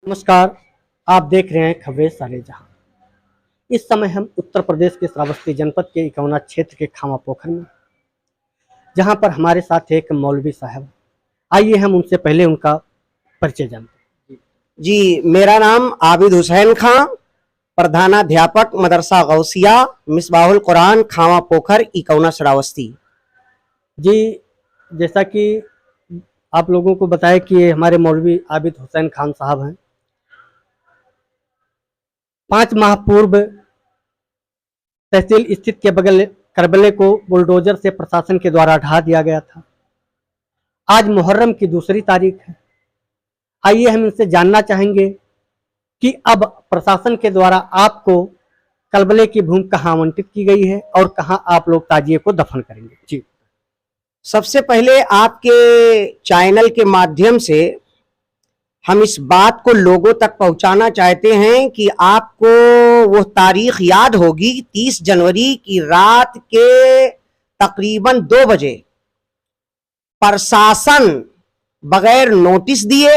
नमस्कार। आप देख रहे हैं खबरें सारे जहां। इस समय हम उत्तर प्रदेश के श्रावस्ती जनपद के इकौना क्षेत्र के खामा पोखर में, जहां पर हमारे साथ एक मौलवी साहब। आइए हम उनसे पहले उनका परिचय जानते हैं। जी, मेरा नाम आबिद हुसैन खां, प्रधानाध्यापक मदरसा गौसिया मिसबाहुल कुरान खामा पोखर इकौना श्रावस्ती। जी, जैसा कि आप लोगों को बताया कि ये हमारे मौलवी आबिद हुसैन खान साहब हैं। 5 माह पूर्व तहसील स्थित के बगल करबले को बुलडोजर से प्रशासन के द्वारा ढा दिया गया था। आज मुहर्रम की दूसरी तारीख है। आइए हम इनसे जानना चाहेंगे कि अब प्रशासन के द्वारा आपको करबले की भूमि कहाँ आवंटित की गई है और कहाँ आप लोग ताजिए को दफन करेंगे। जी, सबसे पहले आपके चैनल के माध्यम से हम इस बात को लोगों तक पहुंचाना चाहते हैं कि आपको वो तारीख याद होगी 30 जनवरी की रात के तकरीबन 2 बजे प्रशासन बगैर नोटिस दिए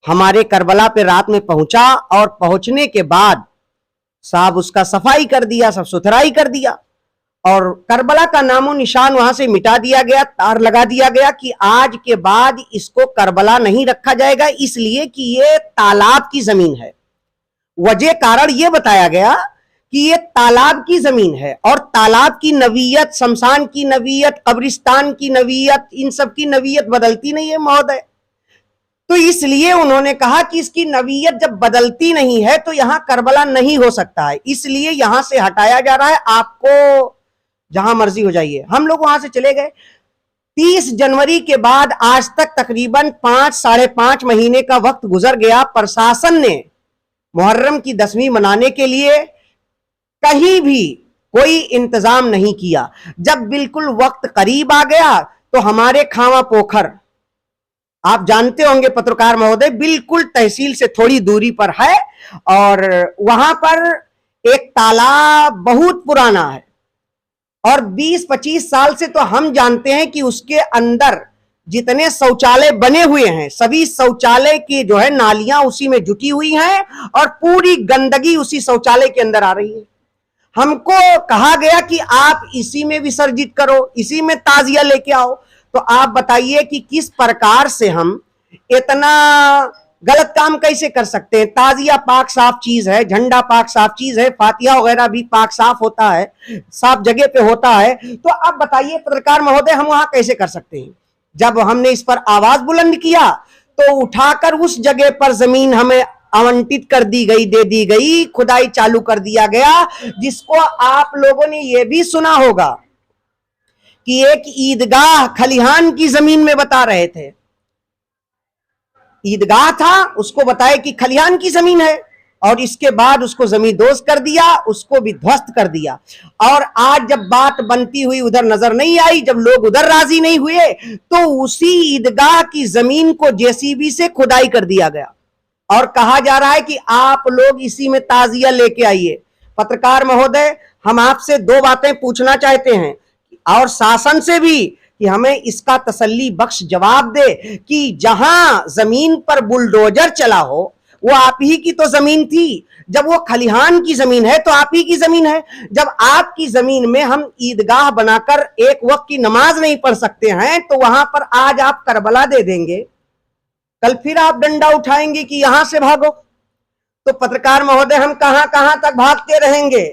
हमारे करबला पे रात में पहुंचा और पहुंचने के बाद साहब उसका सफाई कर दिया, सब सुथराई कर दिया और करबला का नामो निशान वहां से मिटा दिया गया, तार लगा दिया गया कि आज के बाद इसको करबला नहीं रखा जाएगा, इसलिए कि ये तालाब की जमीन है। वजह कारण ये बताया गया कि ये तालाब की जमीन है और तालाब की नवीयत, शमशान की नवीयत, कब्रिस्तान की नवीयत, इन सब की नवीयत बदलती नहीं है महोदय। तो इसलिए उन्होंने कहा कि इसकी नवीयत जब बदलती नहीं है तो यहां करबला नहीं हो सकता है, इसलिए यहां से हटाया जा रहा है। आपको जहां मर्जी हो जाइए। हम लोग वहां से चले गए। 30 जनवरी के बाद आज तक तकरीबन 5-5.5 महीने का वक्त गुजर गया। प्रशासन ने मुहर्रम की 10वीं मनाने के लिए कहीं भी कोई इंतजाम नहीं किया। जब बिल्कुल वक्त करीब आ गया तो हमारे खामा पोखर, आप जानते होंगे पत्रकार महोदय, बिल्कुल तहसील से थोड़ी दूरी पर है और वहां पर एक तालाब बहुत पुराना है और 20-25 साल से तो हम जानते हैं कि उसके अंदर जितने शौचालय बने हुए हैं सभी शौचालय की जो है नालियां उसी में जुटी हुई हैं और पूरी गंदगी उसी शौचालय के अंदर आ रही है। हमको कहा गया कि आप इसी में विसर्जित करो, इसी में ताजिया लेके आओ। तो आप बताइए कि किस प्रकार से हम इतना गलत काम कैसे कर सकते हैं। ताजिया पाक साफ चीज है, झंडा पाक साफ चीज है, फातिहा वगैरह भी पाक साफ होता है, साफ जगह पे होता है। तो अब बताइए पत्रकार महोदय, हम वहां कैसे कर सकते हैं। जब हमने इस पर आवाज बुलंद किया तो उठाकर उस जगह पर जमीन हमें आवंटित कर दी गई, दे दी गई, खुदाई चालू कर दिया गया, जिसको आप लोगों ने यह भी सुना होगा कि एक ईदगाह खलिहान की जमीन में बता रहे थे। ईदगाह था, उसको बताया कि खलिहान की जमीन है और इसके बाद उसको जमींदोज कर दिया, उसको भी ध्वस्त कर दिया। और आज जब बात बनती हुई उधर नजर नहीं आई, जब लोग उधर राजी नहीं हुए तो उसी ईदगाह की जमीन को जेसीबी से खुदाई कर दिया गया और कहा जा रहा है कि आप लोग इसी में ताजिया लेके आइए। पत्रकार महोदय, हम आपसे 2 बातें पूछना चाहते हैं और शासन से भी कि हमें इसका तसल्ली बख्श जवाब दे कि जहां जमीन पर बुलडोजर चला हो वो आप ही की तो जमीन थी। जब वो खलिहान की जमीन है तो आप ही की जमीन है। जब आपकी जमीन में हम ईदगाह बनाकर एक वक्त की नमाज नहीं पढ़ सकते हैं तो वहां पर आज आप करबला दे देंगे, कल फिर आप डंडा उठाएंगे कि यहां से भागो। तो पत्रकार महोदय, हम कहां कहां तक भागते रहेंगे।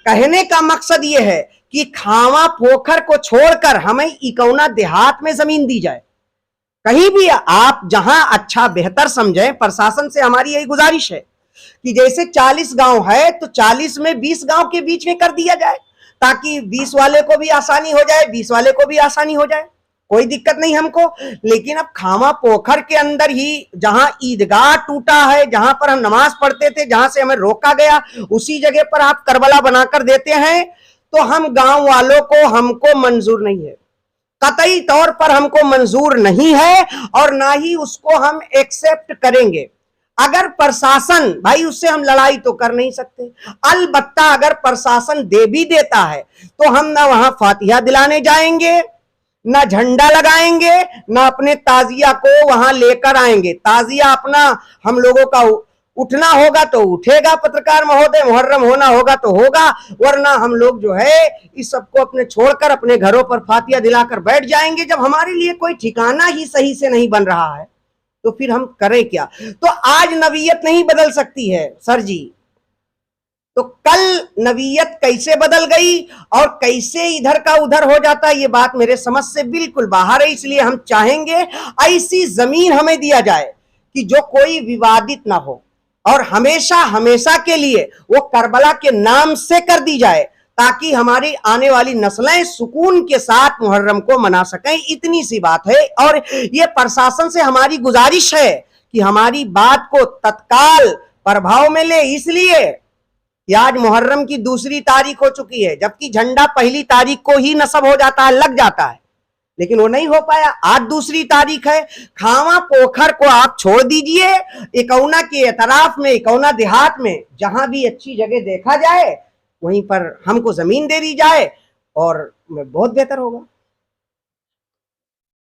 कहने का मकसद यह है कि खामा पोखर को छोड़कर हमें इकौना देहात में जमीन दी जाए। कहीं भी आप जहां अच्छा बेहतर समझें। प्रशासन से हमारी यही गुजारिश है कि जैसे 40 गांव है तो 40 में 20 गांव के बीच में कर दिया जाए ताकि 20 वाले को भी आसानी हो जाए, 20 वाले को भी आसानी हो जाए, कोई दिक्कत नहीं हमको। लेकिन अब खामा पोखर के अंदर ही जहां ईदगाह टूटा है, जहां पर हम नमाज पढ़ते थे, जहां से हमें रोका गया, उसी जगह पर आप करबला बनाकर देते हैं तो हम गांव वालों को, हमको मंजूर नहीं है, कतई तौर पर हमको मंजूर नहीं है और ना ही उसको हम एक्सेप्ट करेंगे। अगर प्रशासन, भाई उससे हम लड़ाई तो कर नहीं सकते, अलबत्ता अगर प्रशासन दे भी देता है तो हम ना वहां फातिहा दिलाने जाएंगे, ना झंडा लगाएंगे, ना अपने ताजिया को वहां लेकर आएंगे। ताजिया अपना हम लोगों का उठना होगा तो उठेगा पत्रकार महोदय, मुहर्रम होना होगा तो होगा, वरना हम लोग जो है इस सबको अपने छोड़कर अपने घरों पर फातिया दिलाकर बैठ जाएंगे। जब हमारे लिए कोई ठिकाना ही सही से नहीं बन रहा है तो फिर हम करें क्या? तो आज नवीयत नहीं बदल सकती है सर जी, तो कल नवीयत कैसे बदल गई और कैसे इधर का उधर हो जाता, ये बात मेरे समझ से बिल्कुल बाहर है। इसलिए हम चाहेंगे ऐसी जमीन हमें दिया जाए कि जो कोई विवादित ना हो और हमेशा हमेशा के लिए वो करबला के नाम से कर दी जाए, ताकि हमारी आने वाली नस्लें सुकून के साथ मुहर्रम को मना सकें। इतनी सी बात है। और ये प्रशासन से हमारी गुजारिश है कि हमारी बात को तत्काल प्रभाव में ले, इसलिए कि आज मुहर्रम की दूसरी तारीख हो चुकी है, जबकि झंडा पहली तारीख को ही नस्ब हो जाता है, लग जाता है, लेकिन वो नहीं हो पाया। आज दूसरी तारीख है। खावा पोखर को आप छोड़ दीजिए, इकौना के एतराफ में, इकौना देहात में जहां भी अच्छी जगह देखा जाए वहीं पर हमको जमीन दे दी जाए और बहुत बेहतर होगा।